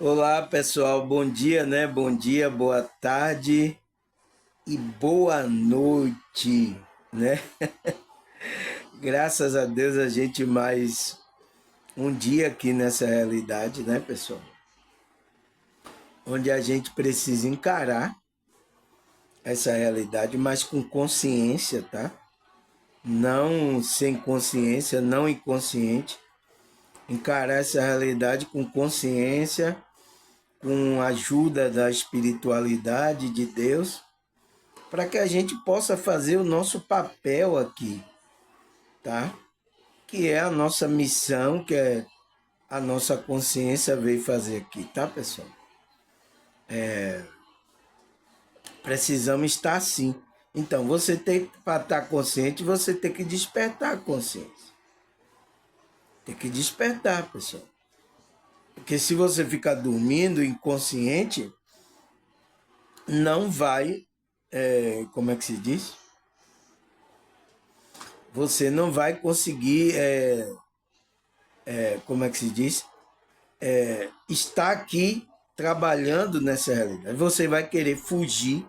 Olá, pessoal. Bom dia, né? Bom dia, boa tarde e boa noite, né? Graças a Deus a gente mais um dia aqui nessa realidade, né, pessoal? Onde a gente precisa encarar essa realidade, mas com consciência, tá? Não sem consciência, não inconsciente. Encarar essa realidade com consciência, com a ajuda da espiritualidade de Deus, para que a gente possa fazer o nosso papel aqui, tá? Que é a nossa missão, que é a nossa consciência veio fazer aqui, tá, pessoal? Precisamos estar assim. Então, você tem para estar consciente, você tem que despertar a consciência. Tem que despertar, pessoal. Porque se você ficar dormindo inconsciente, não vai, como é que se diz? Você não vai conseguir, como é que se diz? Está aqui trabalhando nessa realidade. Você vai querer fugir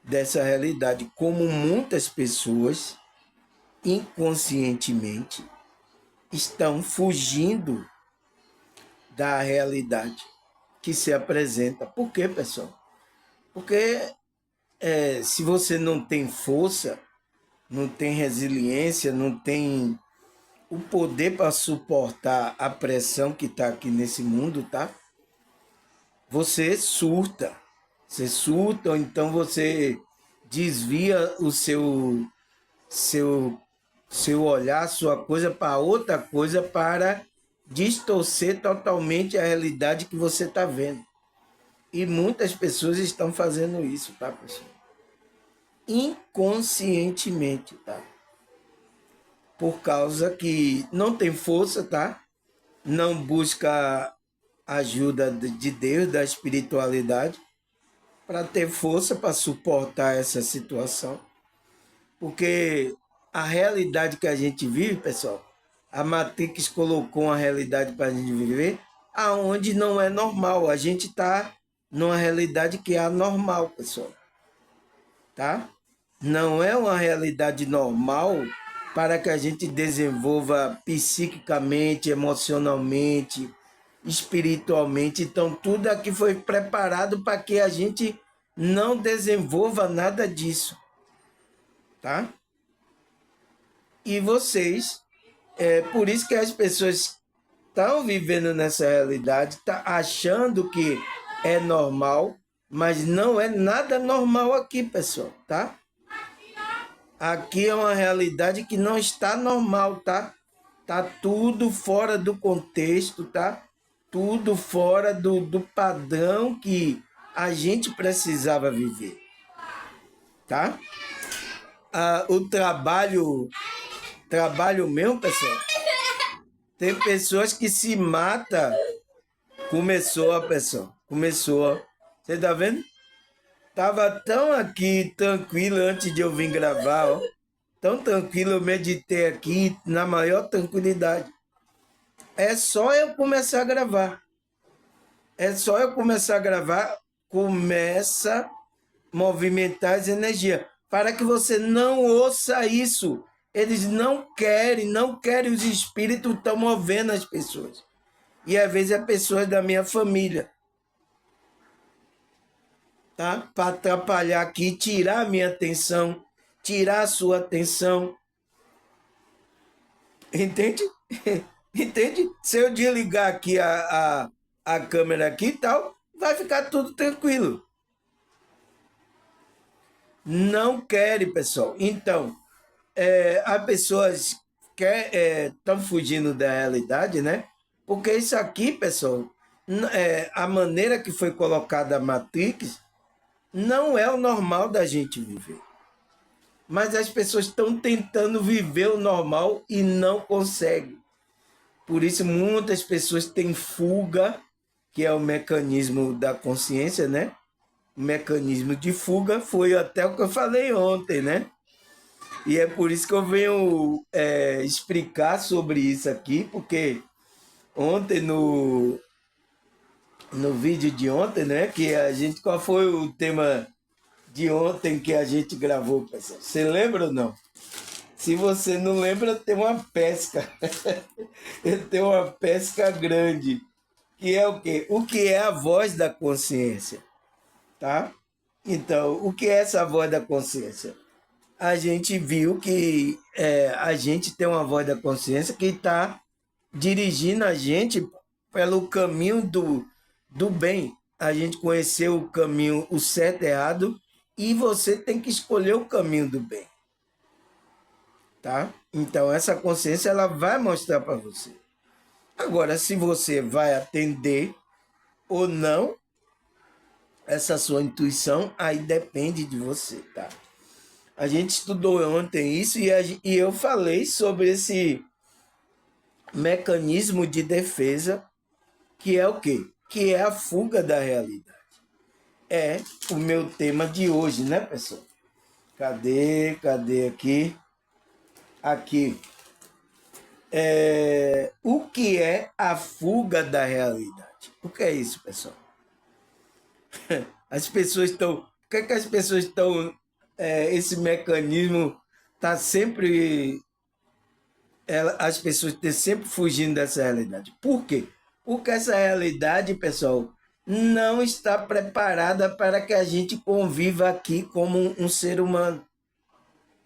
dessa realidade, como muitas pessoas inconscientemente estão fugindo da realidade que se apresenta. Por quê, pessoal? Porque se você não tem força, não tem resiliência, não tem o poder para suportar a pressão que está aqui nesse mundo, tá? Você surta. Você surta, ou então você desvia o seu, seu olhar, sua coisa para outra coisa, para distorcer totalmente a realidade que você está vendo. E muitas pessoas estão fazendo isso, tá, pessoal? Inconscientemente, tá? Por causa que não tem força, tá? Não busca ajuda de Deus, da espiritualidade, para ter força para suportar essa situação. Porque a realidade que a gente vive, pessoal, a Matrix colocou uma realidade para a gente viver aonde não é normal. A gente está numa realidade que é anormal, pessoal. Tá? Não é uma realidade normal para que a gente desenvolva psiquicamente, emocionalmente, espiritualmente. Então, tudo aqui foi preparado para que a gente não desenvolva nada disso, tá? E vocês, por isso que as pessoas estão vivendo nessa realidade, tá achando que é normal, mas não é nada normal aqui, pessoal, tá? Aqui é uma realidade que não está normal, tá? Tá tudo fora do contexto, tá? Tudo fora do padrão que a gente precisava viver, tá? O trabalho mesmo, pessoal, tem pessoas que se matam. Começou a pessoa, começou. Você tá vendo? Tava tão aqui tranquilo antes de eu vir gravar, ó. Tão tranquilo, eu meditei aqui na maior tranquilidade. É só eu começar a gravar. É só eu começar a gravar, começa a movimentar as energias. Para que você não ouça isso. Eles não querem, os espíritos estão movendo as pessoas. E às vezes é pessoas da minha família, tá? Para atrapalhar aqui, tirar a minha atenção, tirar a sua atenção. Entende? Entende? Se eu desligar aqui a câmera aqui e tal, vai ficar tudo tranquilo. Não querem, pessoal. Então, as pessoas estão fugindo da realidade, né? Porque isso aqui, pessoal, a maneira que foi colocada a Matrix não é o normal da gente viver. Mas as pessoas estão tentando viver o normal e não conseguem. Por isso, muitas pessoas têm fuga, que é o mecanismo da consciência, né? O mecanismo de fuga foi até o que eu falei ontem, né? E é por isso que eu venho explicar sobre isso aqui, porque ontem no vídeo de ontem, né? Que a gente. Qual foi o tema de ontem que a gente gravou, pessoal? Você lembra ou não? Se você não lembra, tem uma pesca. Tem uma pesca grande. Que é o quê? O que é a voz da consciência, tá? Então, o que é essa voz da consciência? A gente viu que a gente tem uma voz da consciência que está dirigindo a gente pelo caminho do bem. A gente conheceu o caminho, o certo e errado, e você tem que escolher o caminho do bem, tá? Então, essa consciência ela vai mostrar para você. Agora, se você vai atender ou não essa sua intuição, aí depende de você, tá? A gente estudou ontem isso e eu falei sobre esse mecanismo de defesa, que é o quê? Que é a fuga da realidade. É o meu tema de hoje, né, pessoal? Cadê aqui? Aqui. O que é a fuga da realidade? O que é isso, pessoal? As pessoas estão. Por que, é que as pessoas estão. Esse mecanismo está sempre. As pessoas estão sempre fugindo dessa realidade. Por quê? Porque essa realidade, pessoal, não está preparada para que a gente conviva aqui como um ser humano.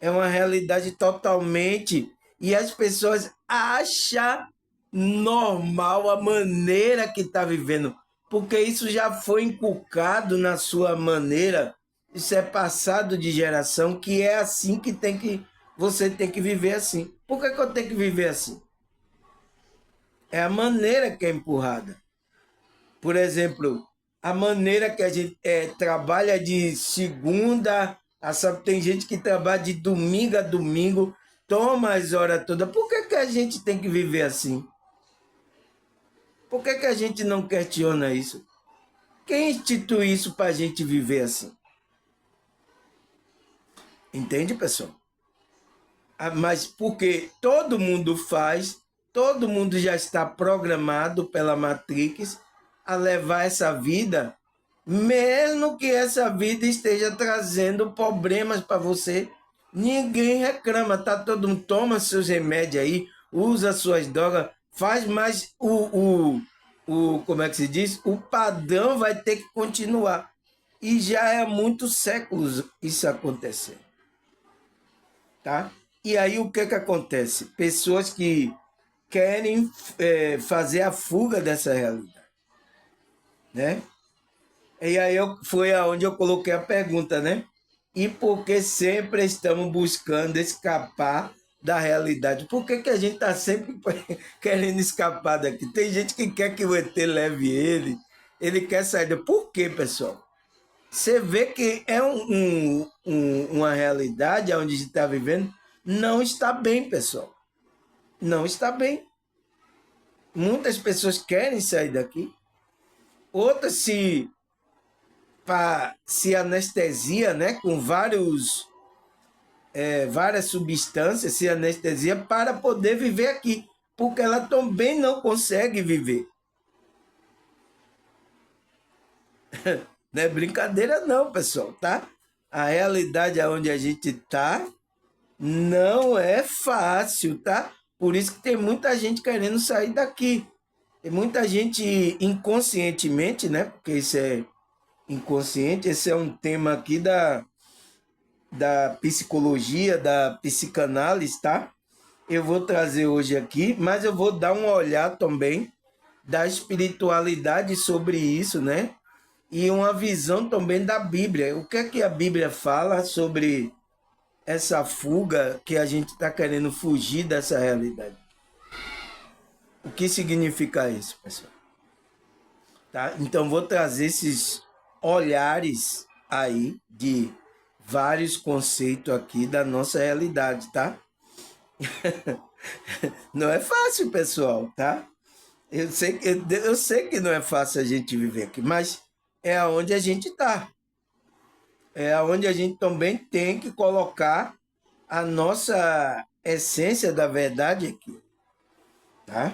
É uma realidade totalmente. E as pessoas acham normal a maneira que está vivendo, porque isso já foi inculcado na sua maneira, isso é passado de geração, que é assim que você tem que viver assim. Por que eu tenho que viver assim? É a maneira que é empurrada. Por exemplo, a maneira que a gente trabalha de segunda a sábado, tem gente que trabalha de domingo a domingo, toma as horas todas. Por que a gente tem que viver assim? Por que a gente não questiona isso? Quem institui isso para a gente viver assim? Entende, pessoal? Mas porque todo mundo faz, todo mundo já está programado pela Matrix a levar essa vida, mesmo que essa vida esteja trazendo problemas para você, ninguém reclama, tá? Todo mundo toma seus remédios aí, usa suas drogas, faz mais como é que se diz? O padrão vai ter que continuar. E já é há muitos séculos isso acontecendo, tá? E aí o que acontece? Pessoas que querem fazer a fuga dessa realidade, né? E aí foi aonde eu coloquei a pergunta, né? E por que sempre estamos buscando escapar da realidade? Por que a gente está sempre querendo escapar daqui? Tem gente que quer que o ET leve ele quer sair. Por quê, pessoal? Você vê que é uma realidade onde a gente está vivendo, não está bem, pessoal. Não está bem. Muitas pessoas querem sair daqui, outras se anestesia, né, com várias substâncias, se anestesia para poder viver aqui, porque ela também não consegue viver. Não é brincadeira não, pessoal, tá? A realidade onde a gente está não é fácil, tá? Por isso que tem muita gente querendo sair daqui. Tem muita gente inconscientemente, né? Porque isso é inconsciente, esse é um tema aqui da psicologia, da psicanálise, tá? Eu vou trazer hoje aqui, mas eu vou dar um olhar também da espiritualidade sobre isso, né? E uma visão também da Bíblia. O que é que a Bíblia fala sobre essa fuga que a gente está querendo fugir dessa realidade? O que significa isso, pessoal? Tá? Então, vou trazer esses olhares aí de vários conceitos aqui da nossa realidade, tá? Não é fácil, pessoal, tá? Eu sei que não é fácil a gente viver aqui, mas é aonde a gente está. É aonde a gente também tem que colocar a nossa essência da verdade aqui, tá?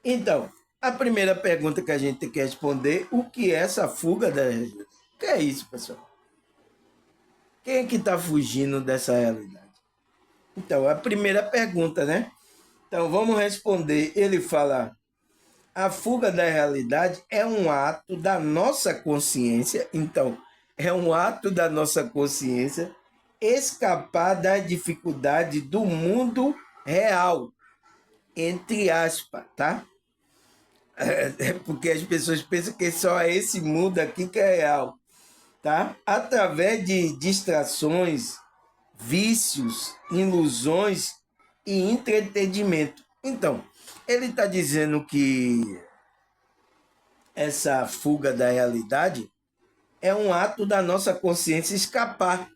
Então, A primeira pergunta que a gente tem que responder, o que é essa fuga da realidade? O que é isso, pessoal? Quem é que está fugindo dessa realidade? Então, a primeira pergunta, né? Então, vamos responder. Ele fala: a fuga da realidade é um ato da nossa consciência. Então, é um ato da nossa consciência escapar da dificuldade do mundo real, entre aspas, tá? É porque as pessoas pensam que só é esse mundo aqui que é real, tá? Através de distrações, vícios, ilusões e entretenimento. Então, ele está dizendo que essa fuga da realidade é um ato da nossa consciência escapar.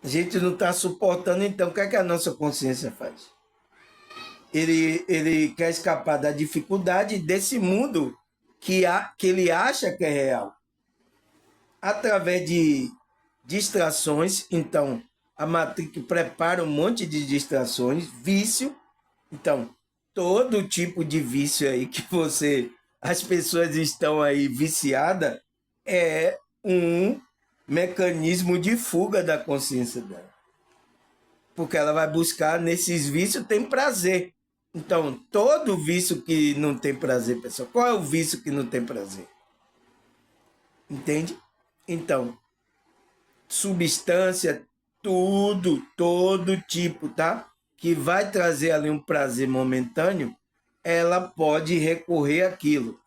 A gente não está suportando, então o que é que a nossa consciência faz? Ele quer escapar da dificuldade desse mundo que ele acha que é real. Através de distrações, então a Matrix prepara um monte de distrações, vício. Então, todo tipo de vício aí que as pessoas estão aí viciadas, é um mecanismo de fuga da consciência dela. Porque ela vai buscar nesses vícios tem prazer. Então, todo vício que não tem prazer, pessoal, qual é o vício que não tem prazer? Entende? Então, substância, tudo, todo tipo, tá? Que vai trazer ali um prazer momentâneo, ela pode recorrer àquilo.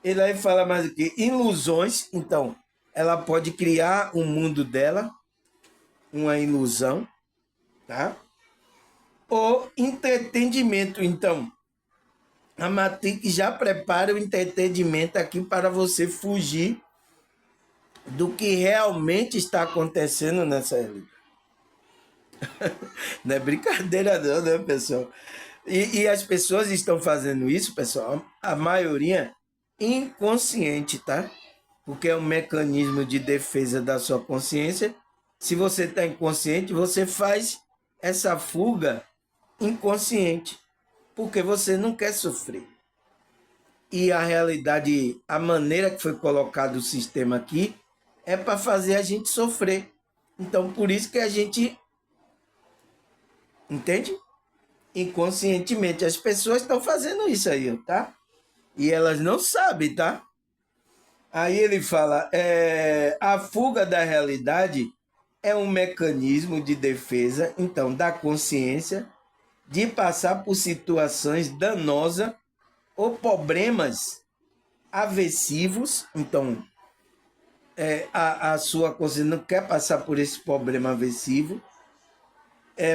Ele aí fala mais aqui, ilusões, então, ela pode criar um mundo dela, uma ilusão, tá? Ou entretenimento, então, a Matrix já prepara o entretenimento aqui para você fugir do que realmente está acontecendo nessa realidade. Não é brincadeira não, né, pessoal? E as pessoas estão fazendo isso, pessoal, a maioria inconsciente, tá? Porque é um mecanismo de defesa da sua consciência. Se você está inconsciente, você faz essa fuga inconsciente, porque você não quer sofrer. E a realidade, a maneira que foi colocado o sistema aqui, é para fazer a gente sofrer. Então, por isso que a gente, entende? Inconscientemente, as pessoas estão fazendo isso aí, tá? E elas não sabem, tá? Aí ele fala, a fuga da realidade é um mecanismo de defesa, então, da consciência, de passar por situações danosas ou problemas aversivos. Então, a sua consciência não quer passar por esse problema aversivo,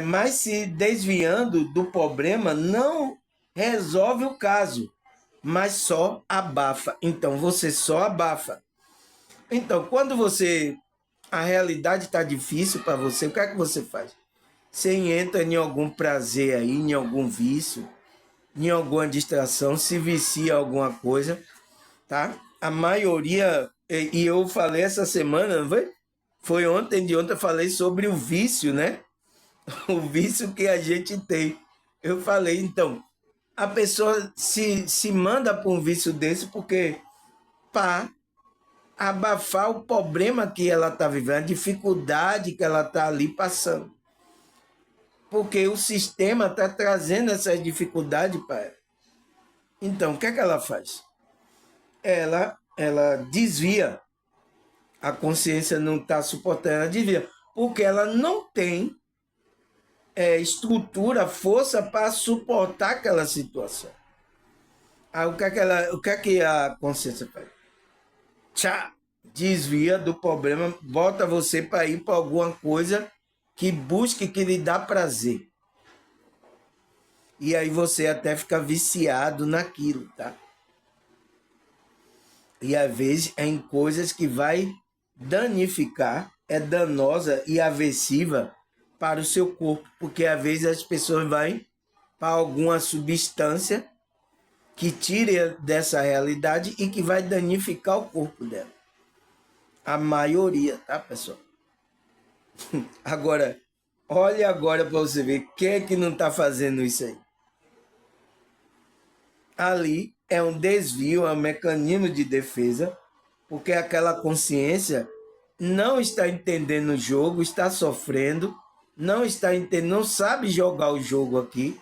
mas se desviando do problema não resolve o caso, mas só abafa. Então, você só abafa. Então, quando a realidade está difícil para você, o que é que você faz? Você entra em algum prazer aí, em algum vício, em alguma distração, se vicia alguma coisa, tá? A maioria, e eu falei essa semana, não foi? Foi ontem, de ontem eu falei sobre o vício, né? O vício que a gente tem. Eu falei, então, a pessoa se manda para um vício desse porque para abafar o problema que ela está vivendo, a dificuldade que ela está ali passando. Porque o sistema está trazendo essa dificuldade para ela. Então, o que é que ela faz? Ela desvia. A consciência não está suportando, ela desvia. Porque ela não tem estrutura, força para suportar aquela situação. Aí, o que é que a consciência faz? Tchá, desvia do problema, bota você para ir para alguma coisa que busque, que lhe dá prazer. E aí você até fica viciado naquilo, tá? E às vezes é em coisas que vai danificar, é danosa e aversiva para o seu corpo, porque às vezes as pessoas vão para alguma substância que tire dessa realidade e que vai danificar o corpo dela. A maioria, tá, pessoal? Agora, olha agora para você ver quem é que não está fazendo isso aí. ali é um desvio, é um mecanismo de defesa, porque aquela consciência não está entendendo o jogo, está sofrendo, não está entendendo, não sabe jogar o jogo aqui,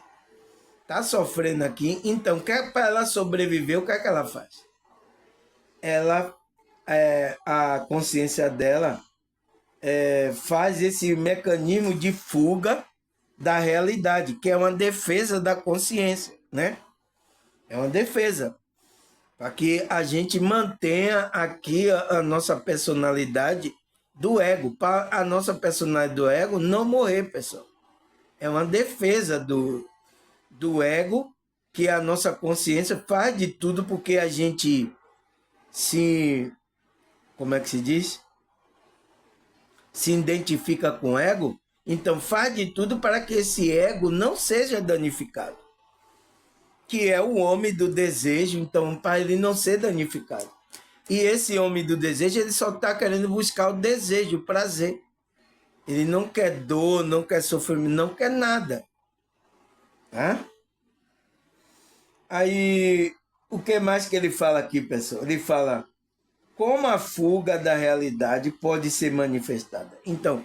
está sofrendo aqui, então para ela sobreviver, o que é que ela faz? Ela, a consciência dela faz esse mecanismo de fuga da realidade, que é uma defesa da consciência, né? É uma defesa para que a gente mantenha aqui a nossa personalidade do ego, para a nossa personalidade do ego não morrer, pessoal. É uma defesa do ego que a nossa consciência faz de tudo porque a gente se, como é que se diz? Se identifica com o ego, então faz de tudo para que esse ego não seja danificado. Que é o homem do desejo, então para ele não ser danificado. E esse homem do desejo, ele só está querendo buscar o desejo, o prazer. Ele não quer dor, não quer sofrimento, não quer nada. Tá? Aí, o que mais que ele fala aqui, pessoal? Ele fala como a fuga da realidade pode ser manifestada. Então,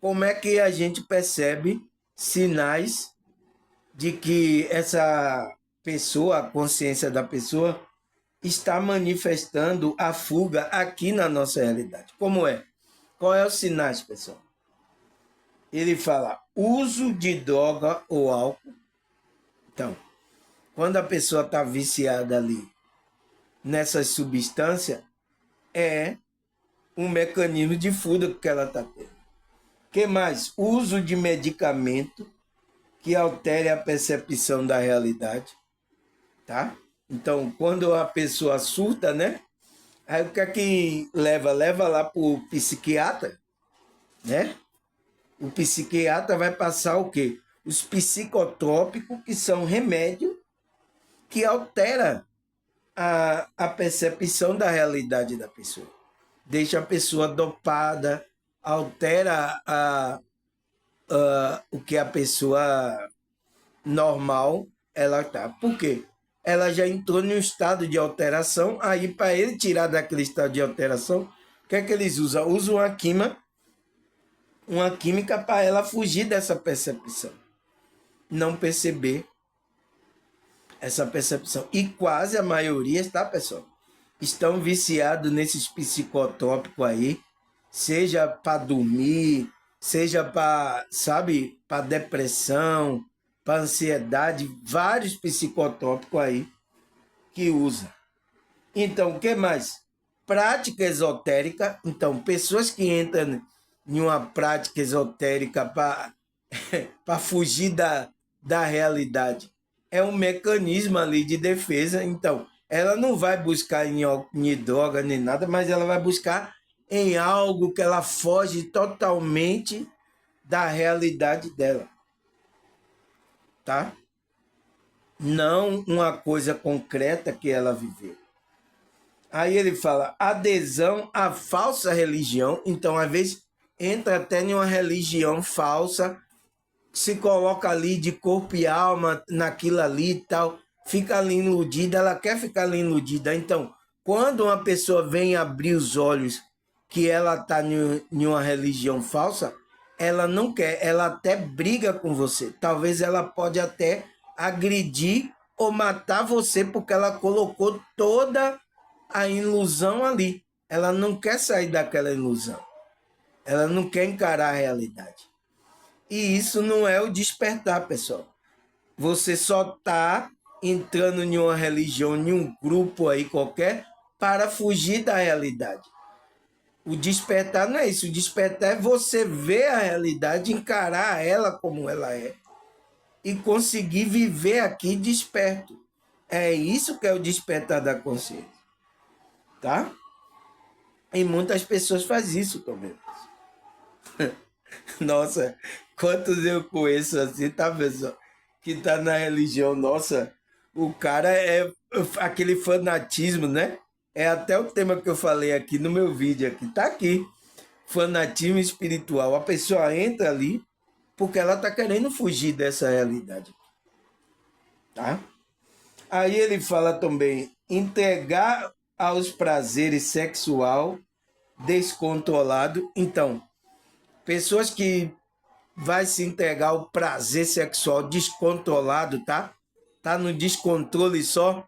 como é que a gente percebe sinais de que essa pessoa, a consciência da pessoa, está manifestando a fuga aqui na nossa realidade? Como é? Qual é os sinais, pessoal? Ele fala uso de droga ou álcool. Então, quando a pessoa está viciada ali nessas substâncias, é um mecanismo de fuga que ela está tendo. Que mais? Uso de medicamento que altere a percepção da realidade, tá? Então, quando a pessoa surta, né? Aí o que é que leva? Leva lá para o psiquiatra, né? O psiquiatra vai passar o quê? Os psicotrópicos, que são remédios que altera a percepção da realidade da pessoa. Deixa a pessoa dopada, altera o que a pessoa normal ela tá. Por quê? Ela já entrou em um estado de alteração, aí para ele tirar daquele estado de alteração, o que é que eles usam? Usam uma química para ela fugir dessa percepção. Não perceber essa percepção. E quase a maioria, tá, pessoal? Estão viciados nesses psicotrópicos aí, seja para dormir, seja para, sabe, para depressão, para ansiedade, vários psicotrópicos aí que usa. Então, o que mais? Prática esotérica. Então, pessoas que entram em uma prática esotérica para fugir da realidade. É um mecanismo ali de defesa. Então, ela não vai buscar em droga nem nada, mas ela vai buscar em algo que ela foge totalmente da realidade dela. Tá? Não uma coisa concreta que ela viveu. Aí ele fala adesão à falsa religião. Então, às vezes, entra até em uma religião falsa, se coloca ali de corpo e alma naquilo ali e tal, fica ali iludida, ela quer ficar ali iludida. Então, quando uma pessoa vem abrir os olhos que ela está em uma religião falsa, ela não quer, ela até briga com você. Talvez ela pode até agredir ou matar você porque ela colocou toda a ilusão ali. Ela não quer sair daquela ilusão. Ela não quer encarar a realidade. E isso não é o despertar, pessoal. Você só está entrando em uma religião, em um grupo aí qualquer, para fugir da realidade. O despertar não é isso. O despertar é você ver a realidade, encarar ela como ela é e conseguir viver aqui desperto. É isso que é o despertar da consciência. Tá? E muitas pessoas fazem isso também. Nossa, quantos eu conheço assim, tá, pessoal? Que tá na religião, nossa, o cara é aquele fanatismo, né? É até o tema que eu falei aqui no meu vídeo aqui, tá aqui. Fanatismo espiritual. A pessoa entra ali porque ela tá querendo fugir dessa realidade, tá? Aí ele fala também, entregar aos prazeres sexual descontrolado. Então, pessoas que vai se entregar ao prazer sexual descontrolado, tá? Tá no descontrole só,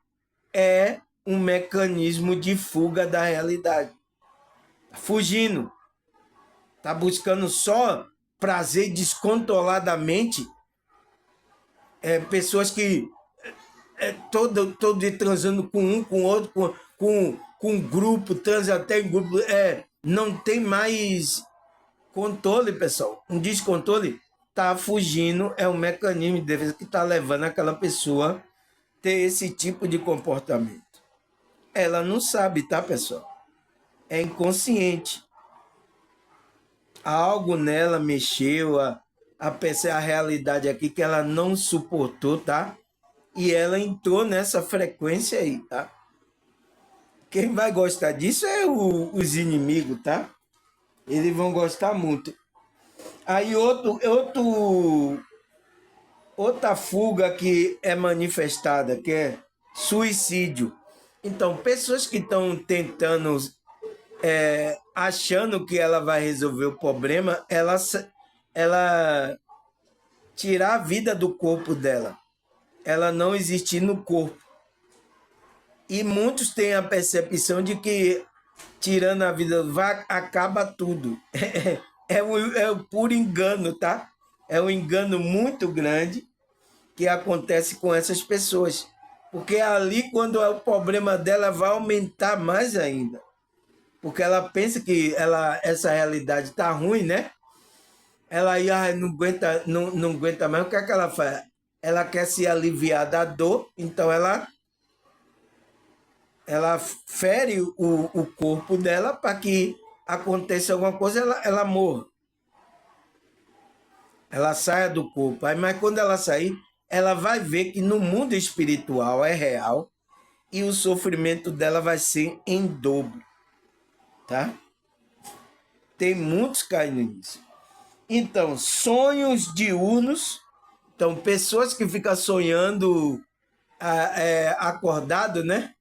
é um mecanismo de fuga da realidade. Tá fugindo, tá buscando só prazer descontroladamente. Pessoas que todo dia transando com um, com outro, com um grupo, transa até em grupo, não tem mais controle, pessoal. Um descontrole tá fugindo, é um mecanismo de defesa que está levando aquela pessoa a ter esse tipo de comportamento. Ela não sabe, tá, pessoal? É inconsciente. Algo nela mexeu, a realidade aqui que ela não suportou, tá? E ela entrou nessa frequência aí, tá? Quem vai gostar disso é os inimigos, tá? Eles vão gostar muito. Aí outra fuga que é manifestada, que é suicídio. Então, pessoas que estão tentando, achando que ela vai resolver o problema, ela tirar a vida do corpo dela. Ela não existir no corpo. E muitos têm a percepção de que tirando a vida acaba tudo. É o puro engano, tá? É um engano muito grande que acontece com essas pessoas. Porque ali, quando é o problema dela, vai aumentar mais ainda. Porque ela pensa que essa realidade está ruim, né? Ela não aguenta mais. O que é que ela faz? Ela quer se aliviar da dor, então ela fere o corpo dela para que aconteça alguma coisa, ela morra. Ela saia do corpo. Mas quando ela sair, ela vai ver que no mundo espiritual é real e o sofrimento dela vai ser em dobro, tá? Tem muitos caindo nisso. Então, sonhos diurnos. Então, pessoas que ficam sonhando acordado, né?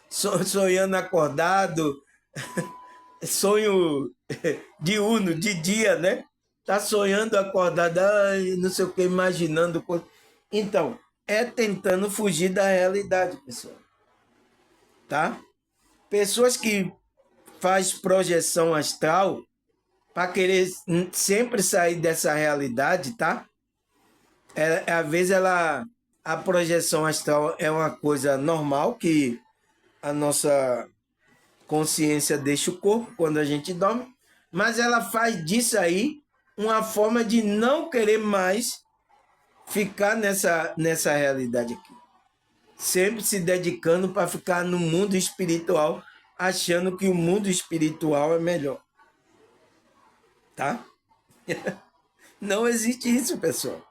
Sonhando acordado, sonho diurno, de dia, né? Tá sonhando acordado, não sei o que, imaginando coisa. Então, é tentando fugir da realidade, pessoal. Tá? Pessoas que faz projeção astral para querer sempre sair dessa realidade, tá? Às vezes a projeção astral é uma coisa normal que a nossa consciência deixa o corpo quando a gente dorme, mas ela faz disso aí uma forma de não querer mais ficar nessa realidade aqui. Sempre se dedicando para ficar no mundo espiritual, achando que o mundo espiritual é melhor. Tá? Não existe isso, pessoal.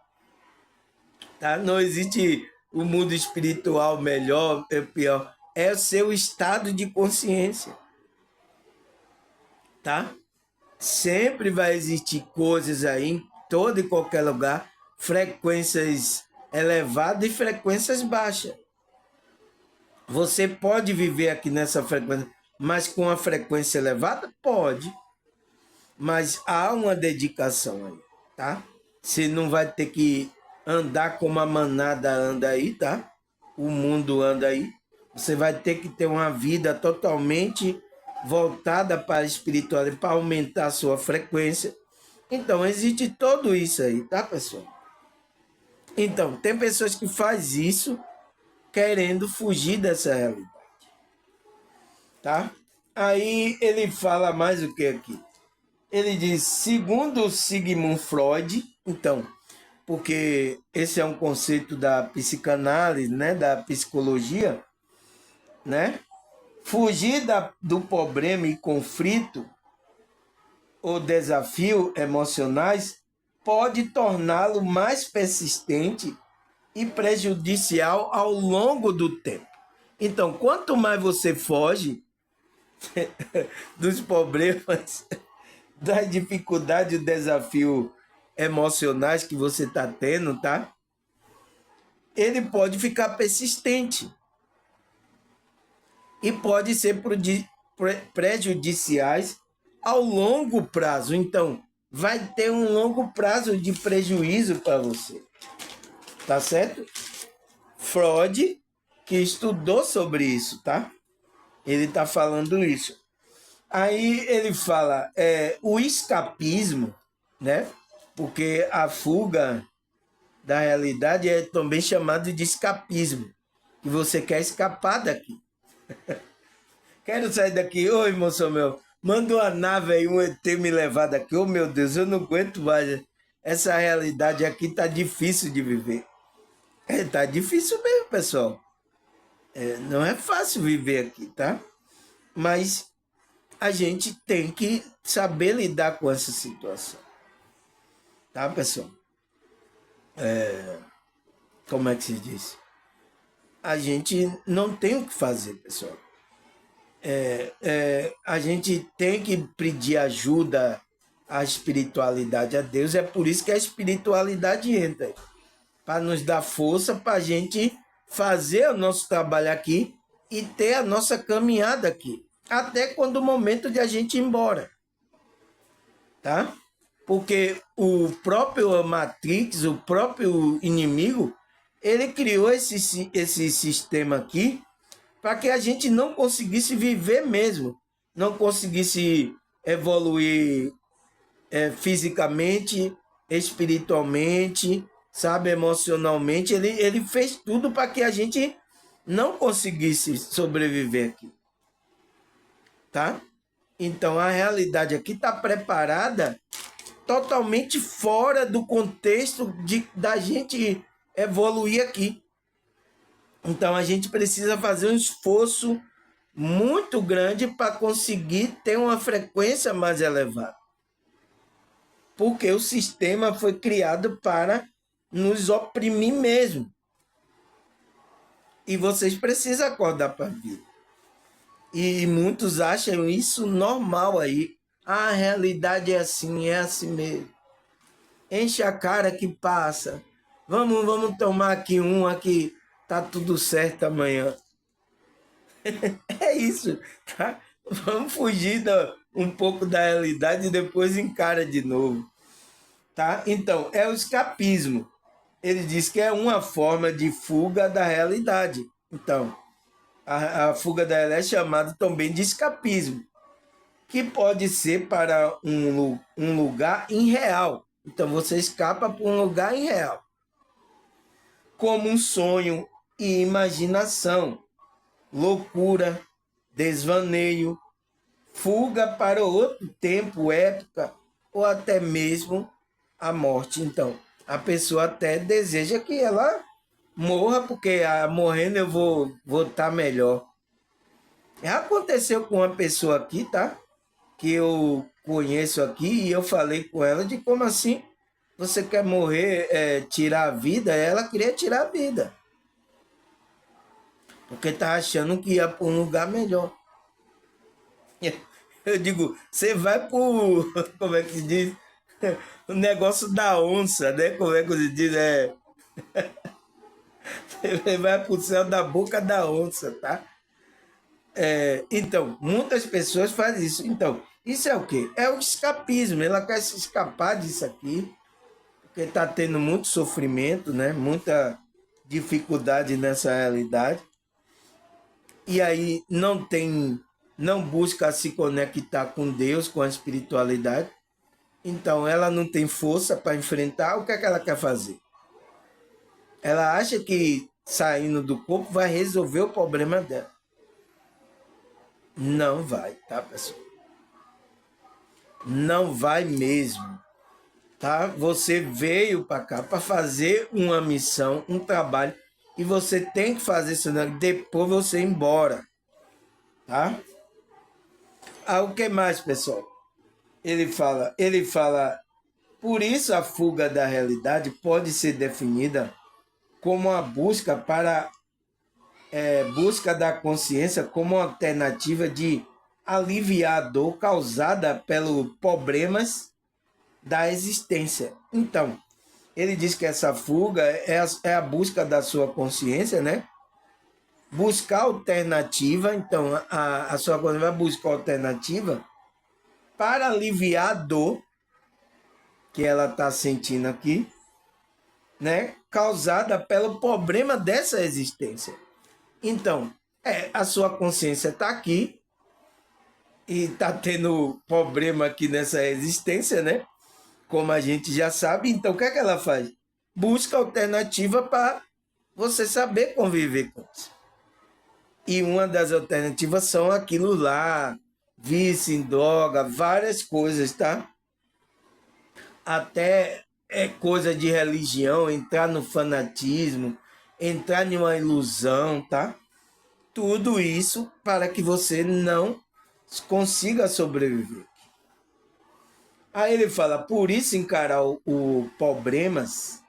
Tá? Não existe o mundo espiritual melhor, é pior. É o seu estado de consciência. Tá? Sempre vai existir coisas aí, em todo e qualquer lugar, frequências elevadas e frequências baixas. Você pode viver aqui nessa frequência, mas com a frequência elevada? Pode. Mas há uma dedicação aí, tá? Você não vai ter que andar como a manada anda aí, tá? O mundo anda aí. Você vai ter que ter uma vida totalmente voltada para a espiritualidade, para aumentar a sua frequência. Então, existe tudo isso aí, tá, pessoal? Então, tem pessoas que fazem isso querendo fugir dessa realidade, tá? Aí ele fala mais o que aqui? Ele diz, segundo Sigmund Freud, então, porque esse é um conceito da psicanálise, né, da psicologia, né? Fugir do problema e conflito ou desafio emocionais pode torná-lo mais persistente e prejudicial ao longo do tempo. Então, quanto mais você foge dos problemas, das dificuldades e desafios emocionais que você está tendo, tá? ele pode ficar persistente e pode ser prejudiciais ao longo prazo. Então, vai ter um longo prazo de prejuízo para você. Tá certo? Freud, que estudou sobre isso, tá? Ele tá falando isso. Aí ele fala o escapismo, né? Porque a fuga da realidade é também chamado de escapismo. Que você quer escapar daqui. Quero sair daqui. Oi, moço meu. Manda uma nave aí, um ET me levar daqui. Oh, meu Deus, eu não aguento mais. Essa realidade aqui tá difícil de viver. Tá difícil mesmo, pessoal. Não é fácil viver aqui, tá? Mas a gente tem que saber lidar com essa situação. Tá, pessoal? Como é que se diz? A gente não tem o que fazer, pessoal. A gente tem que pedir ajuda à espiritualidade, a Deus. É por isso que a espiritualidade entra, para nos dar força para a gente fazer o nosso trabalho aqui e ter a nossa caminhada aqui, até quando o momento de a gente ir embora, tá? Porque o próprio Matrix, o próprio inimigo, ele criou esse sistema aqui para que a gente não conseguisse viver mesmo, não conseguisse evoluir fisicamente, espiritualmente, sabe, emocionalmente. Ele fez tudo para que a gente não conseguisse sobreviver aqui, tá? Então a realidade aqui está preparada totalmente fora do contexto da gente evoluir aqui. Então a gente precisa fazer um esforço muito grande para conseguir ter uma frequência mais elevada. Porque o sistema foi criado para nos oprimir mesmo. E vocês precisam acordar para a vida. E muitos acham isso normal aí. A realidade é assim mesmo. Enche a cara que passa. Vamos tomar aqui um aqui. Tá tudo certo amanhã. É isso, tá? Vamos fugir um pouco da realidade e depois encara de novo, tá? Então, é o escapismo. Ele diz que é uma forma de fuga da realidade. Então, a fuga da realidade é chamada também de escapismo, que pode ser para um lugar irreal. Então, você escapa para um lugar irreal, como um sonho e imaginação, loucura, desvaneio, fuga para outro tempo, época, ou até mesmo a morte. Então, a pessoa até deseja que ela morra, porque morrendo eu vou estar melhor. Aconteceu com uma pessoa aqui, tá? Que eu conheço aqui, e eu falei com ela de como assim você quer morrer, tirar a vida. Ela queria tirar a vida, porque tá achando que ia para um lugar melhor. Eu digo, você vai pro, como é que se diz? O negócio da onça, né? Como é que se diz? Você vai pro céu da boca da onça, tá? Então, muitas pessoas fazem isso. Então, isso é o quê? É o escapismo. Ela quer se escapar disso aqui, porque está tendo muito sofrimento, né? Muita dificuldade nessa realidade. E aí não busca se conectar com Deus, com a espiritualidade. Então, ela não tem força para enfrentar. O que é que ela quer fazer? Ela acha que saindo do corpo vai resolver o problema dela. Não vai, tá, pessoal? Não vai mesmo, tá? Você veio para cá para fazer uma missão, um trabalho, e você tem que fazer isso, depois você ir embora, tá? O que mais, pessoal? Ele fala, por isso a fuga da realidade pode ser definida como a busca busca da consciência como alternativa de aliviar a dor causada pelos problemas da existência. Então, ele diz que essa fuga é a busca da sua consciência, né? Buscar alternativa, então a sua consciência vai buscar alternativa para aliviar a dor que ela está sentindo aqui, né? Causada pelo problema dessa existência. Então, a sua consciência está aqui e está tendo problema aqui nessa existência, né? Como a gente já sabe, então o que é que ela faz? Busca alternativa para você saber conviver com isso. E uma das alternativas são aquilo lá, vício em droga, várias coisas, tá? Até coisa de religião, entrar no fanatismo, entrar em uma ilusão, tá? Tudo isso para que você não consiga sobreviver. Aí ele fala, por isso encarar o problemas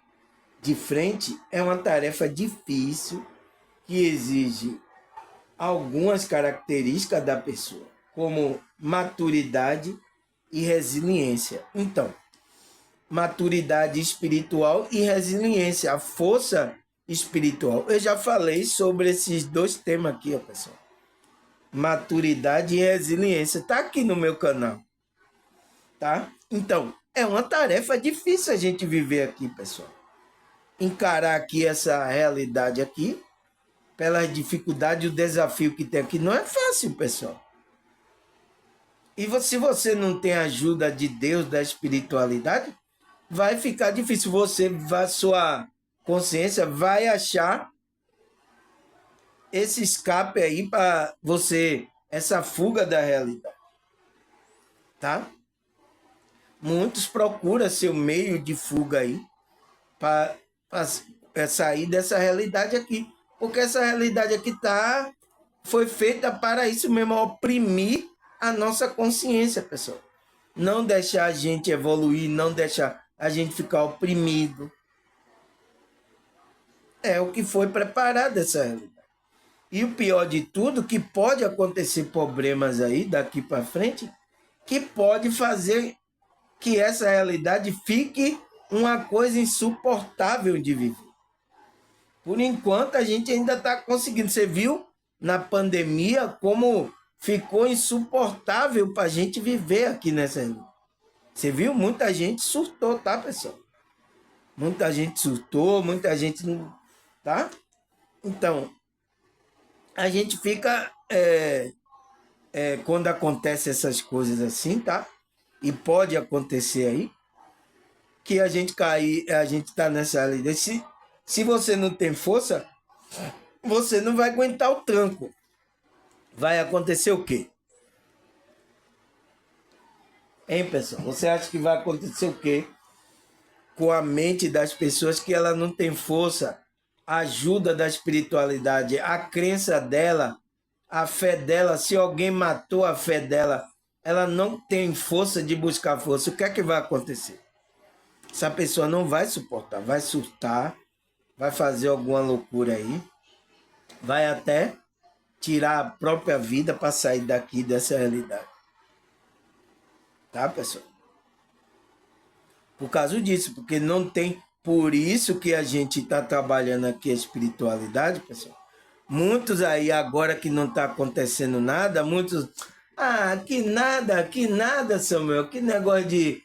de frente é uma tarefa difícil que exige algumas características da pessoa, como maturidade e resiliência. Então, maturidade espiritual e resiliência, a força espiritual. Eu já falei sobre esses dois temas aqui, ó, pessoal. Maturidade e resiliência. Está aqui no meu canal. Tá? Então, é uma tarefa difícil a gente viver aqui, pessoal. Encarar aqui essa realidade aqui, pelas dificuldades e o desafio que tem aqui, não é fácil, pessoal. E se você não tem a ajuda de Deus, da espiritualidade, vai ficar difícil. Sua consciência vai achar esse escape aí para você, essa fuga da realidade. Tá? Muitos procuram seu meio de fuga aí para sair dessa realidade aqui. Porque essa realidade aqui foi feita para isso mesmo, oprimir a nossa consciência, pessoal. Não deixar a gente evoluir, não deixar a gente ficar oprimido. É o que foi preparado essa realidade. E o pior de tudo, que pode acontecer problemas aí daqui para frente, que pode fazer que essa realidade fique uma coisa insuportável de viver. Por enquanto, a gente ainda está conseguindo. Você viu na pandemia como ficou insuportável para a gente viver aqui nessa realidade. Você viu? Muita gente surtou, tá, pessoal? Muita gente surtou, muita gente não. Tá? Então, a gente fica. Quando acontece essas coisas assim, tá? E pode acontecer aí, que a gente está nessa realidade. Se você não tem força, você não vai aguentar o tranco. Vai acontecer o quê? Hein, pessoal? Você acha que vai acontecer o quê com a mente das pessoas que ela não tem força, a ajuda da espiritualidade, a crença dela, a fé dela? Se alguém matou a fé dela, ela não tem força de buscar força. O que é que vai acontecer? Essa pessoa não vai suportar, vai surtar, vai fazer alguma loucura aí, vai até tirar a própria vida para sair daqui dessa realidade. Tá, pessoal? Por causa disso, porque não tem. Por isso que a gente está trabalhando aqui a espiritualidade, pessoal. Muitos aí, agora que não está acontecendo nada, muitos. Que nada, Samuel, que negócio de.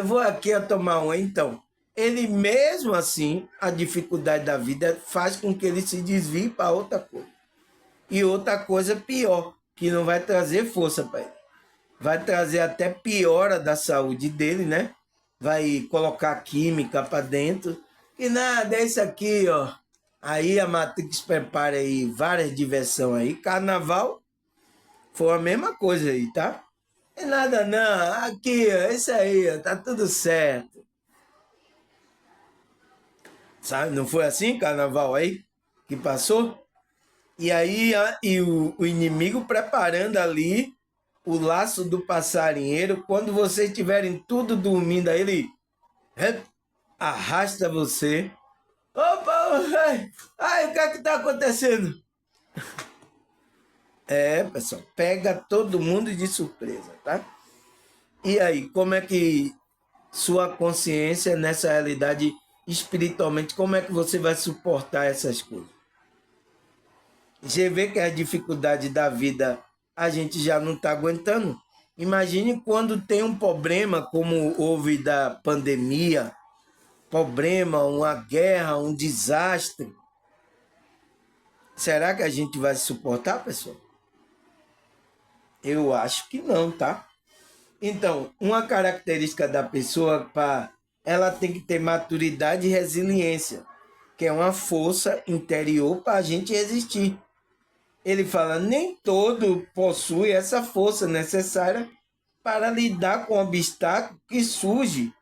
Vou aqui a tomar um. Então, ele mesmo assim, a dificuldade da vida faz com que ele se desvie para outra coisa. E outra coisa pior, que não vai trazer força para ele. Vai trazer até piora da saúde dele, né? Vai colocar química para dentro. Que nada, é isso aqui, ó. Aí a Matrix prepara aí várias diversões aí. Carnaval foi a mesma coisa aí, tá? É nada não, aqui, ó, isso aí, ó, tá tudo certo. Sabe, não foi assim, carnaval aí, que passou? E aí, o inimigo preparando ali o laço do passarinheiro. Quando vocês estiverem tudo dormindo, aí ele arrasta você. Opa, ai, o que é que tá acontecendo? Pessoal, pega todo mundo de surpresa, tá? E aí, como é que sua consciência nessa realidade espiritualmente, como é que você vai suportar essas coisas? Você vê que a dificuldade da vida a gente já não está aguentando. Imagine quando tem um problema como houve da pandemia, problema, uma guerra, um desastre. Será que a gente vai suportar, pessoal? Eu acho que não, tá? Então, uma característica da pessoa, ela tem que ter maturidade e resiliência, que é uma força interior para a gente existir. Ele fala, nem todo possui essa força necessária para lidar com o obstáculo que surge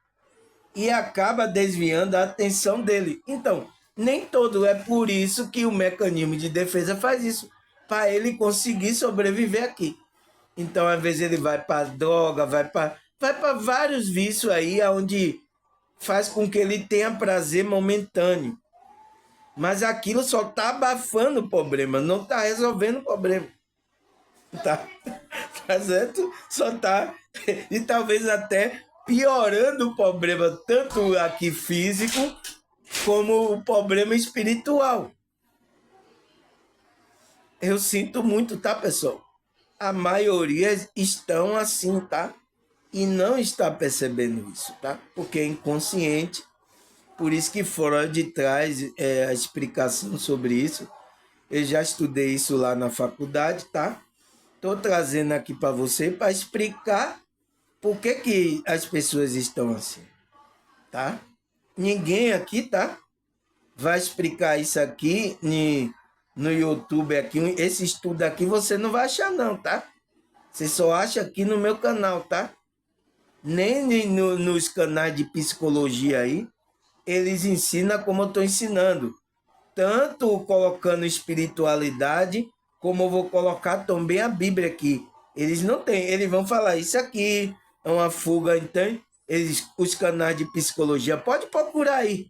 e acaba desviando a atenção dele. Então, nem todo é por isso que o mecanismo de defesa faz isso, para ele conseguir sobreviver aqui. Então, às vezes ele vai para droga, vai para vários vícios aí, onde faz com que ele tenha prazer momentâneo. Mas aquilo só está abafando o problema, não está resolvendo o problema. Tá, tá certo? Só está. E talvez até piorando o problema, tanto aqui físico, como o problema espiritual. Eu sinto muito, tá, pessoal? A maioria estão assim, tá? E não está percebendo isso, tá? Porque é inconsciente. Por isso que Freud traz a explicação sobre isso. Eu já estudei isso lá na faculdade, tá? Estou trazendo aqui para você para explicar por que as pessoas estão assim, tá? Ninguém aqui, tá? Vai explicar isso aqui no YouTube aqui. Esse estudo aqui você não vai achar não, tá? Você só acha aqui no meu canal, tá? Nem nos canais de psicologia aí, eles ensinam como eu estou ensinando. Tanto colocando espiritualidade, como eu vou colocar também a Bíblia aqui. Eles não têm, eles vão falar isso aqui, é uma fuga, então, os canais de psicologia, pode procurar aí.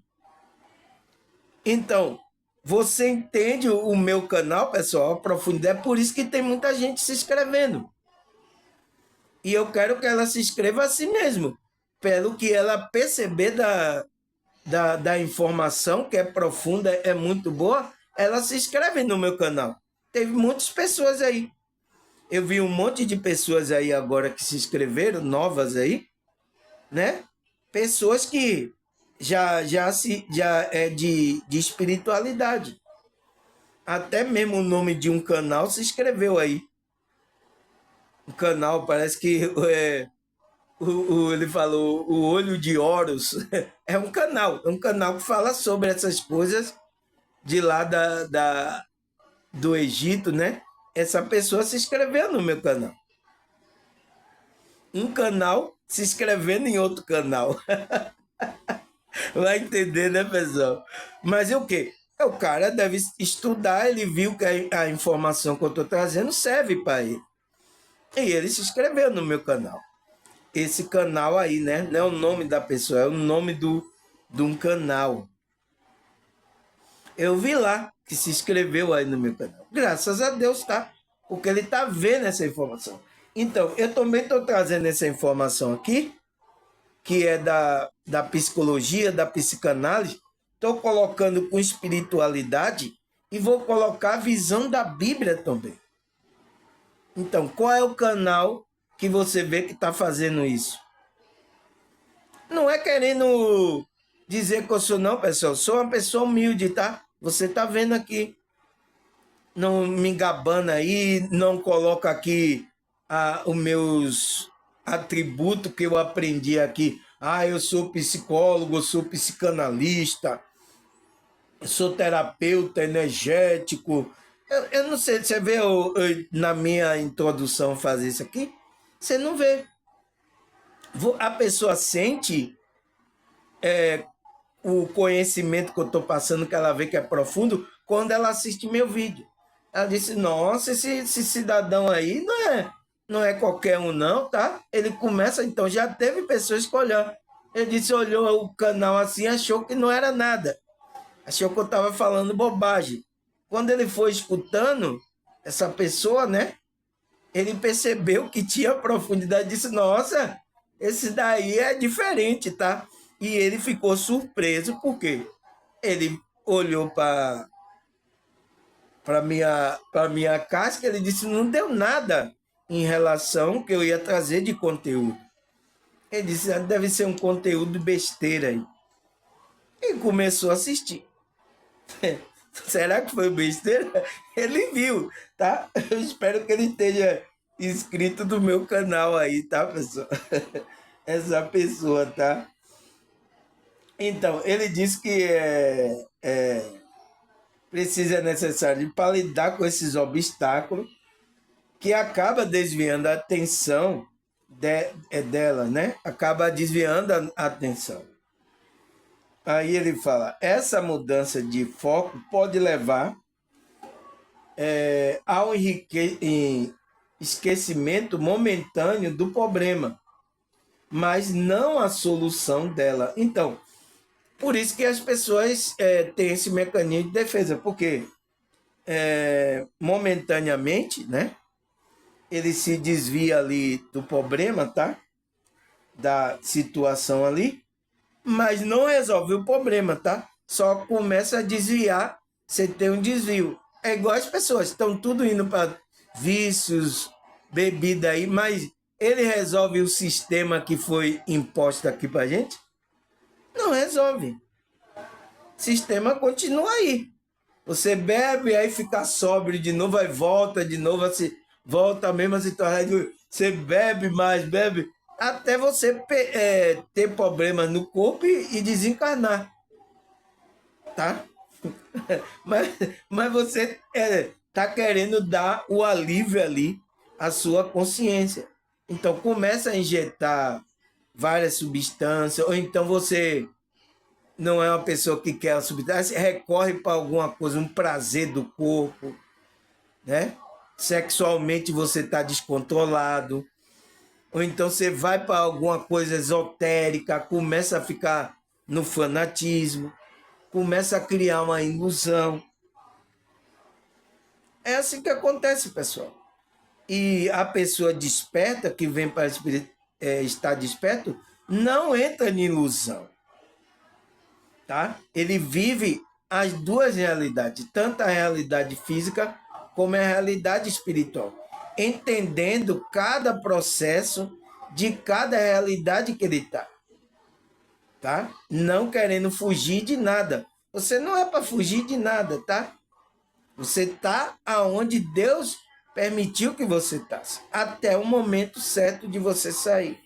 Então, você entende o meu canal, pessoal, a profundidade, é por isso que tem muita gente se inscrevendo. E eu quero que ela se inscreva assim mesmo, pelo que ela perceber da informação, que é profunda, é muito boa, ela se inscreve no meu canal. Teve muitas pessoas aí. Eu vi um monte de pessoas aí agora que se inscreveram, novas aí, né? Pessoas que já é de espiritualidade. Até mesmo o nome de um canal se inscreveu aí. O canal parece que ele falou o Olho de Horus. É um canal que fala sobre essas coisas de lá do Egito, né? Essa pessoa se inscreveu no meu canal. Um canal se inscrevendo em outro canal. Vai entender, né, pessoal? Mas é o quê? O cara deve estudar, ele viu que a informação que eu estou trazendo serve para ele. E ele se inscreveu no meu canal. Esse canal aí, né? Não é o nome da pessoa, é o nome de um canal. Eu vi lá que se inscreveu aí no meu canal. Graças a Deus, tá? Porque ele tá vendo essa informação. Então, eu também estou trazendo essa informação aqui, que é da psicologia, da psicanálise. Estou colocando com espiritualidade e vou colocar a visão da Bíblia também. Então, qual é o canal que você vê que está fazendo isso? Não é querendo dizer que eu sou não, pessoal. Sou uma pessoa humilde, tá? Você tá vendo aqui. Não me gabando aí, não coloca aqui os meus atributos que eu aprendi aqui. Ah, eu sou psicólogo, eu sou psicanalista, eu sou terapeuta energético. Eu não sei, você vê na minha introdução fazer isso aqui? Você não vê. A pessoa sente o conhecimento que eu estou passando, que ela vê que é profundo, quando ela assiste meu vídeo. Ela disse, nossa, esse cidadão aí não é qualquer um não, tá? Ele começa, então já teve pessoas que olharam. Ele disse, olhou o canal assim, achou que não era nada. Achou que eu estava falando bobagem. Quando ele foi escutando essa pessoa, né? Ele percebeu que tinha profundidade e disse, nossa, esse daí é diferente, tá? E ele ficou surpreso porque ele olhou para minha casca, ele disse, não deu nada em relação que eu ia trazer de conteúdo. Ele disse, deve ser um conteúdo besteira aí. E começou a assistir. Será que foi besteira? Ele viu, tá? Eu espero que ele esteja inscrito no meu canal aí, tá, pessoal? Essa pessoa, tá? Então, ele disse que é necessário para lidar com esses obstáculos que acaba desviando a atenção dela, né? Acaba desviando a atenção. Aí ele fala, essa mudança de foco pode levar ao esquecimento momentâneo do problema, mas não a solução dela. Então, por isso que as pessoas têm esse mecanismo de defesa, porque momentaneamente, né, ele se desvia ali do problema, tá? Da situação ali, mas não resolve o problema, tá? Só começa a desviar, você tem um desvio. É igual as pessoas, estão tudo indo para vícios, bebida aí, mas ele resolve o sistema que foi imposto aqui para gente? Não resolve. O sistema continua aí. Você bebe, aí fica sóbrio de novo, aí volta de novo, volta a mesma situação. Você bebe mais, bebe, até você ter problemas no corpo e desencarnar. Tá? mas você tá querendo dar o alívio ali à sua consciência. Então começa a injetar várias substâncias, ou então você não é uma pessoa que quer a substância, recorre para alguma coisa, um prazer do corpo, né? Sexualmente você está descontrolado, ou então você vai para alguma coisa esotérica, começa a ficar no fanatismo, começa a criar uma ilusão. É assim que acontece, pessoal. E a pessoa desperta, que vem para estar desperto, não entra em ilusão. Tá? Ele vive as duas realidades, tanto a realidade física como a realidade espiritual, entendendo cada processo de cada realidade que ele está. Tá? Não querendo fugir de nada. Você não é para fugir de nada, tá? Você está aonde Deus permitiu que você estasse, até o momento certo de você sair.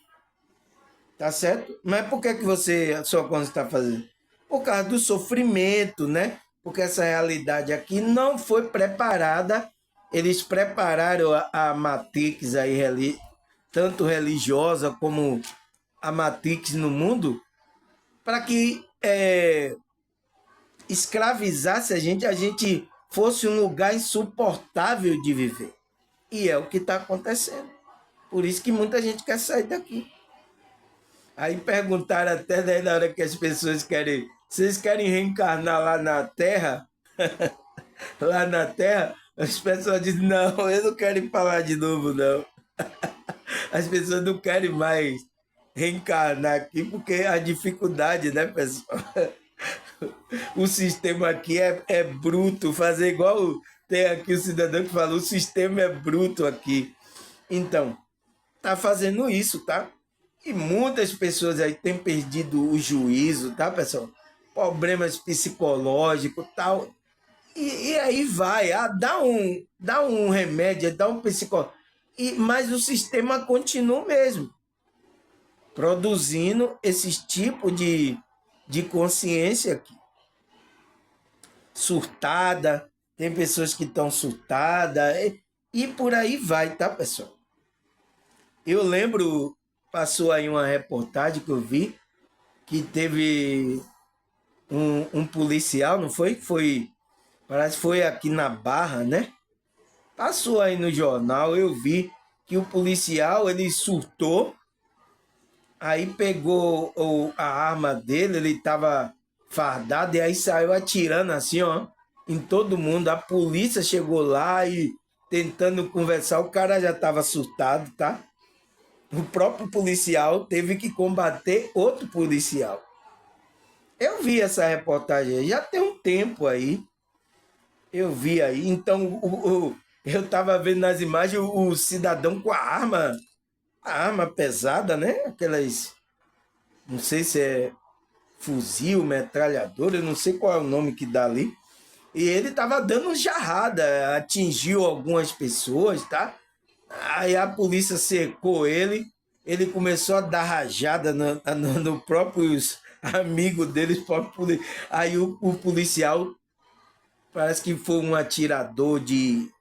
Tá certo? Mas por que a sua consciência está fazendo? Por causa do sofrimento, né? Porque essa realidade aqui não foi preparada. Eles prepararam a Matrix aí, tanto religiosa como a Matrix no mundo, para que escravizasse a gente fosse um lugar insuportável de viver. E é o que está acontecendo. Por isso que muita gente quer sair daqui. Aí perguntaram até daí na hora que as pessoas querem... Vocês querem reencarnar lá na Terra? Lá na Terra? As pessoas dizem, não, eu não quero ir para lá de novo, não. As pessoas não querem mais reencarnar aqui porque a dificuldade, né, pessoal? O sistema aqui é bruto, fazer igual tem aqui o cidadão que fala, o sistema é bruto aqui. Então, tá fazendo isso, tá? E muitas pessoas aí têm perdido o juízo, tá, pessoal? Problemas psicológicos, tal. E aí vai, dá um remédio, dá um psicólogo. Mas o sistema continua o mesmo, produzindo esses tipos de consciência aqui. Surtada, tem pessoas que estão surtadas, e por aí vai, tá, pessoal? Eu lembro, passou aí uma reportagem que eu vi, que teve um policial, não foi? Parece que foi aqui na Barra, né? Passou aí no jornal, eu vi que o policial, ele surtou, aí pegou a arma dele, ele estava fardado, e aí saiu atirando assim, ó, em todo mundo. A polícia chegou lá e tentando conversar, o cara já estava surtado, tá? O próprio policial teve que combater outro policial. Eu vi essa reportagem aí, já tem um tempo aí. Eu vi aí. Então, eu estava vendo nas imagens o cidadão com a arma pesada, né? Aquelas, não sei se é fuzil, metralhadora, eu não sei qual é o nome que dá ali. E ele estava dando jarrada, atingiu algumas pessoas, tá? Aí a polícia cercou ele começou a dar rajada no próprios amigos deles. Aí o policial parece que foi um atirador de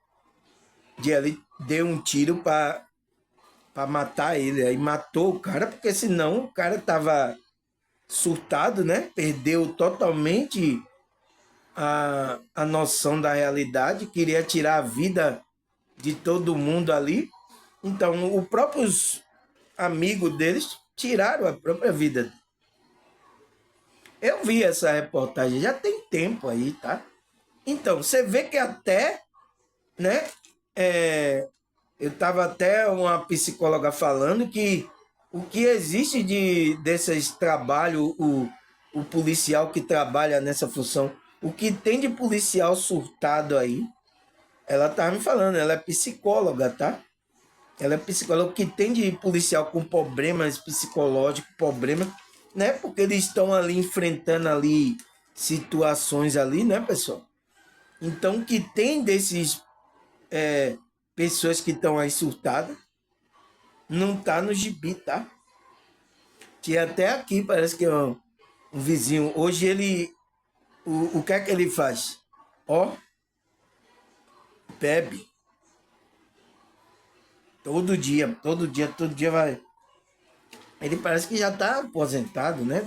ali, deu um tiro para matar ele. Aí matou o cara, porque senão o cara tava surtado, né? Perdeu totalmente a noção da realidade, queria tirar a vida de todo mundo ali. Então, os próprios amigos deles tiraram a própria vida. Eu vi essa reportagem, já tem tempo aí, tá? Então, você vê que até, né? Eu estava até uma psicóloga falando que o que existe desses trabalhos, o policial que trabalha nessa função, o que tem de policial surtado aí, ela tá me falando, ela é psicóloga, tá? Ela é psicóloga, o que tem de policial com problemas psicológicos, problemas, né? Porque eles estão ali enfrentando ali situações ali, né, pessoal? Então, o que tem desses pessoas que estão aí surtadas, não tá no gibi, tá? Que até aqui parece que é um vizinho. Hoje ele. O que é que ele faz? Ó, bebe. Todo dia vai. Ele parece que já tá aposentado, né?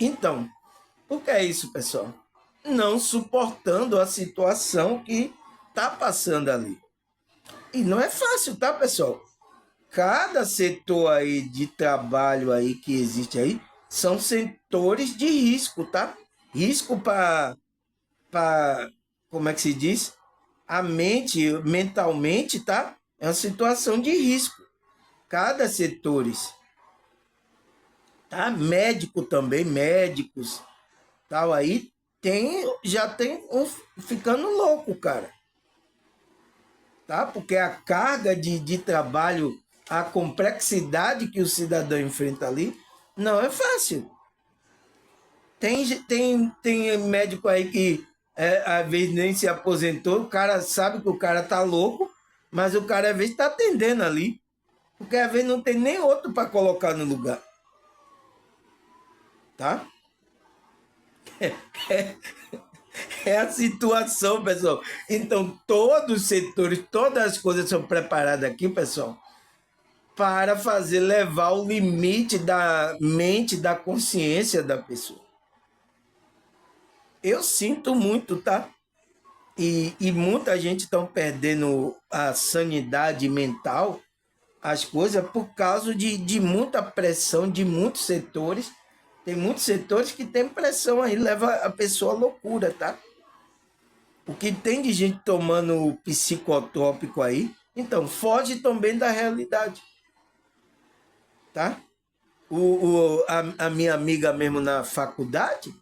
Então, o que é isso, pessoal? Não suportando a situação que tá passando ali. E não é fácil, tá, pessoal? Cada setor aí de trabalho aí que existe aí são setores de risco, tá? Risco para como é que se diz? A mente, mentalmente, tá? É uma situação de risco. Cada setores, tá? Médico também, médicos, tal aí já tem um ficando louco, cara, tá? Porque a carga de trabalho, a complexidade que o cidadão enfrenta ali, não é fácil. Tem médico aí que às vezes nem se aposentou, o cara sabe que o cara tá louco, mas o cara às vezes tá atendendo ali, porque às vezes não tem nem outro para colocar no lugar, tá? É a situação, pessoal. Então, todos os setores, todas as coisas são preparadas aqui, pessoal, para fazer levar o limite da mente, da consciência da pessoa. Eu sinto muito, tá? E muita gente está perdendo a sanidade mental, as coisas, por causa de muita pressão de muitos setores. Tem muitos setores que tem pressão aí, leva a pessoa à loucura, tá? O que tem de gente tomando psicotrópico aí, então foge também da realidade, tá? A minha amiga mesmo na faculdade,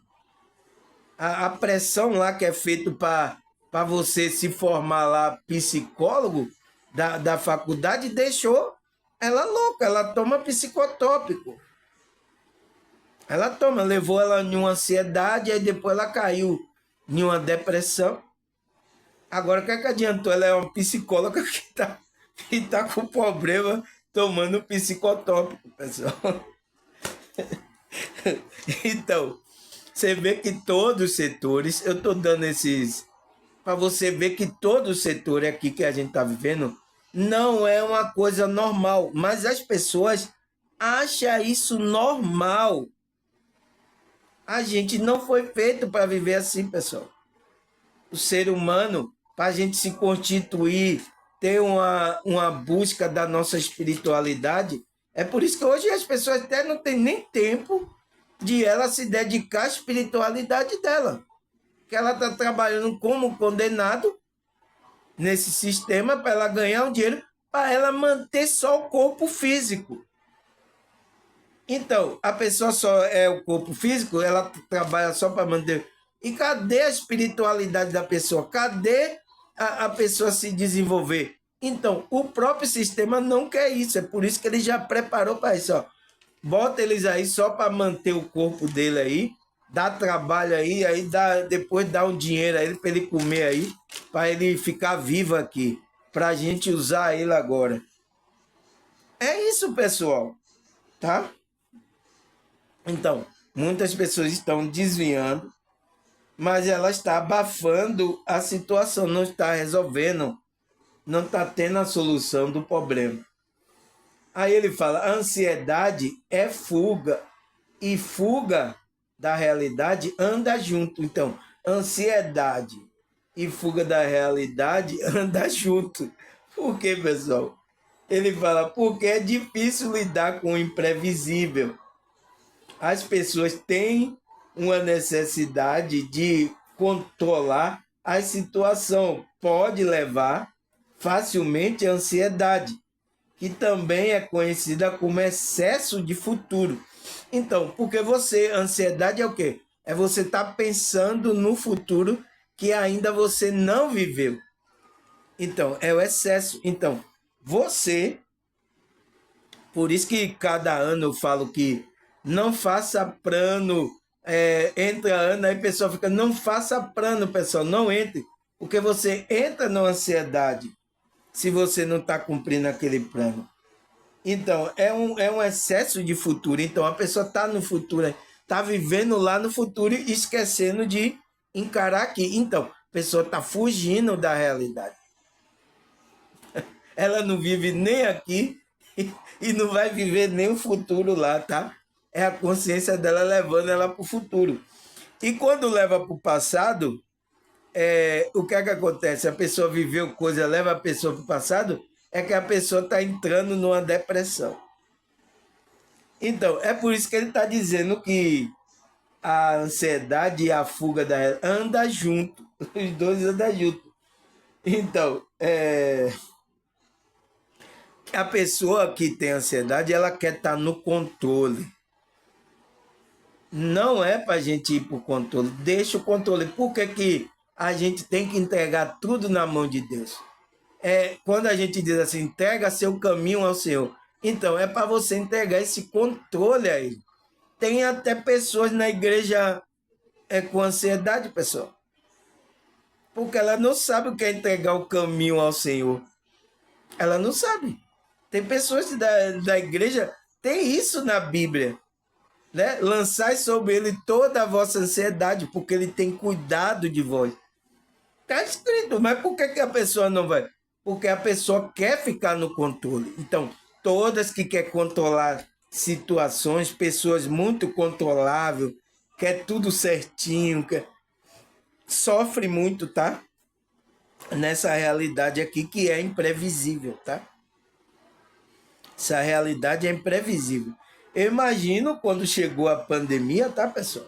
a pressão lá que é feito para você se formar lá psicólogo da faculdade deixou ela louca, ela toma psicotrópico. Ela toma, levou ela em uma ansiedade, aí depois ela caiu em uma depressão. Agora, o que é que adiantou? Ela é uma psicóloga que tá com problema tomando psicotrópico, pessoal. Então, você vê que todos os setores, eu estou dando esses para você ver que todo o setor aqui que a gente está vivendo não é uma coisa normal, mas as pessoas acham isso normal. A gente não foi feito para viver assim, pessoal. O ser humano, para a gente se constituir, ter uma busca da nossa espiritualidade, é por isso que hoje as pessoas até não têm nem tempo de ela se dedicar à espiritualidade dela. Que ela está trabalhando como condenado nesse sistema para ela ganhar um dinheiro, para ela manter só o corpo físico. Então, a pessoa só é o corpo físico, ela trabalha só para manter. E cadê a espiritualidade da pessoa? Cadê a pessoa se desenvolver? Então, o próprio sistema não quer isso. É por isso que ele já preparou para isso. Ó. Bota eles aí só para manter o corpo dele aí, dá trabalho aí depois dá um dinheiro a ele para ele comer aí, para ele ficar vivo aqui, para a gente usar ele agora. É isso, pessoal, tá? Então, muitas pessoas estão desviando, mas ela está abafando a situação, não está resolvendo, não está tendo a solução do problema. Aí ele fala: a ansiedade é fuga, e fuga da realidade anda junto. Então, ansiedade e fuga da realidade anda junto. Por quê, pessoal? Ele fala: porque é difícil lidar com o imprevisível. As pessoas têm uma necessidade de controlar a situação. Pode levar facilmente à ansiedade, que também é conhecida como excesso de futuro. Então, porque ansiedade é o quê? É você estar pensando no futuro que ainda você não viveu. Então, é o excesso. Então, por isso que cada ano eu falo que não faça plano, entra ano, aí a pessoa fica, não faça plano, pessoal, não entre, porque você entra na ansiedade se você não está cumprindo aquele plano. Então, é um excesso de futuro. Então, a pessoa está no futuro, está vivendo lá no futuro e esquecendo de encarar aqui. Então, a pessoa está fugindo da realidade. Ela não vive nem aqui e não vai viver nem o futuro lá, tá? É a consciência dela levando ela para o futuro. E quando leva para o passado, o que é que acontece? A pessoa viveu coisa, leva a pessoa para o passado, é que a pessoa está entrando numa depressão. Então, é por isso que ele está dizendo que a ansiedade e a fuga da anda junto. Os dois andam junto. Então, a pessoa que tem ansiedade, ela quer estar no controle. Não é para a gente ir para o controle. Deixa o controle. Por que, que a gente tem que entregar tudo na mão de Deus? Quando a gente diz assim, entrega seu caminho ao Senhor. Então, é para você entregar esse controle a Ele. Tem até pessoas na igreja com ansiedade, pessoal. Porque ela não sabe o que é entregar o caminho ao Senhor. Ela não sabe. Tem pessoas da igreja, tem isso na Bíblia. Né? Lançai sobre ele toda a vossa ansiedade, porque ele tem cuidado de vós. Está escrito, mas por que a pessoa não vai? Porque a pessoa quer ficar no controle. Então, todas que querem controlar situações, pessoas muito controláveis, quer tudo certinho, sofre muito, tá? Nessa realidade aqui que é imprevisível, tá? Essa realidade é imprevisível. Eu imagino quando chegou a pandemia, tá, pessoal?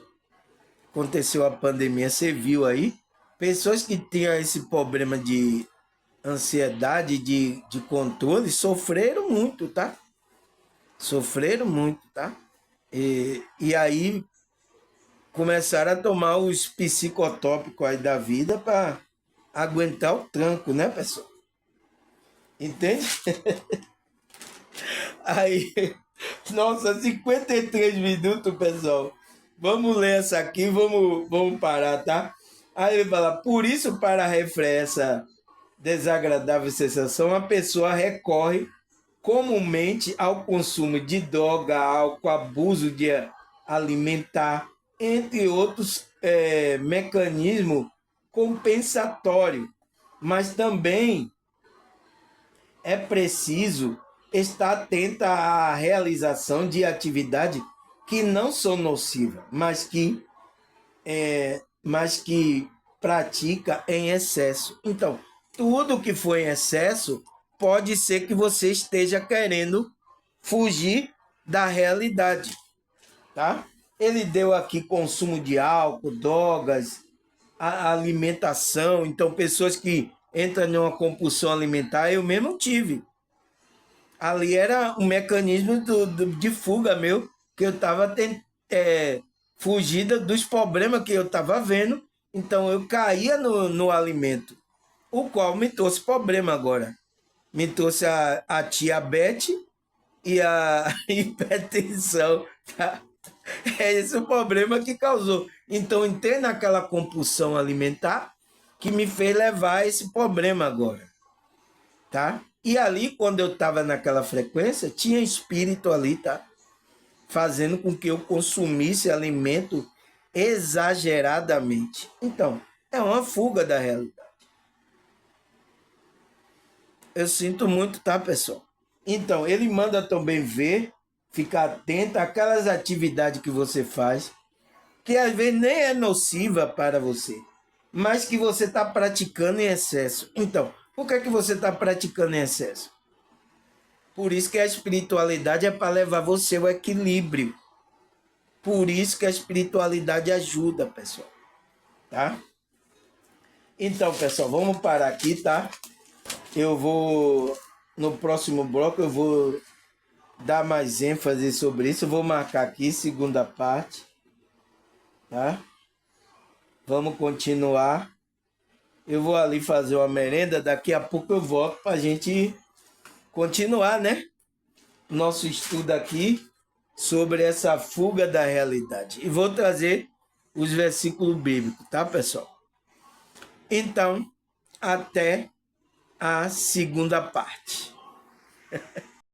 Aconteceu a pandemia, você viu aí? Pessoas que tinham esse problema de ansiedade, de controle, sofreram muito, tá? Sofreram muito, tá? E aí começaram a tomar os psicotópicos aí da vida para aguentar o tranco, né, pessoal? Entende? Aí, nossa, 53 minutos, pessoal. Vamos ler essa aqui, vamos parar, tá? Aí ele fala: por isso, para refrear essa desagradável sensação, a pessoa recorre comumente ao consumo de droga, álcool, abuso de alimentar, entre outros mecanismos compensatórios. Mas também é preciso estar atenta à realização de atividades que não são nocivas, mas que pratica em excesso. Então, tudo que for em excesso pode ser que você esteja querendo fugir da realidade, tá? Ele deu aqui consumo de álcool, drogas, a alimentação. Então, pessoas que entram numa compulsão alimentar, eu mesmo tive. Ali era um mecanismo de fuga meu. que eu estava fugida dos problemas que eu estava vendo. Então eu caía no alimento, o qual me trouxe problema agora. Me trouxe a diabetes e a hipertensão. Tá? É esse o problema que causou. Então entrei naquela compulsão alimentar que me fez levar esse problema agora. Tá? E ali, quando eu estava naquela frequência, tinha espírito ali, tá? Fazendo com que eu consumisse alimento exageradamente. Então, é uma fuga da realidade. Eu sinto muito, tá, pessoal? Então, ele manda também ver, ficar atento àquelas atividades que você faz, que às vezes nem é nociva para você, mas que você está praticando em excesso. Então, por que você está praticando em excesso? Por isso que a espiritualidade é para levar você ao equilíbrio. Por isso que a espiritualidade ajuda, pessoal. Tá? Então, pessoal, vamos parar aqui, tá? Eu vou, no próximo bloco, eu vou dar mais ênfase sobre isso. Eu vou marcar aqui, segunda parte, tá? Vamos continuar. Eu vou ali fazer uma merenda, daqui a pouco eu volto para a gente continuar, né? Nosso estudo aqui sobre essa fuga da realidade. E vou trazer os versículos bíblicos, tá, pessoal? Então, até a segunda parte.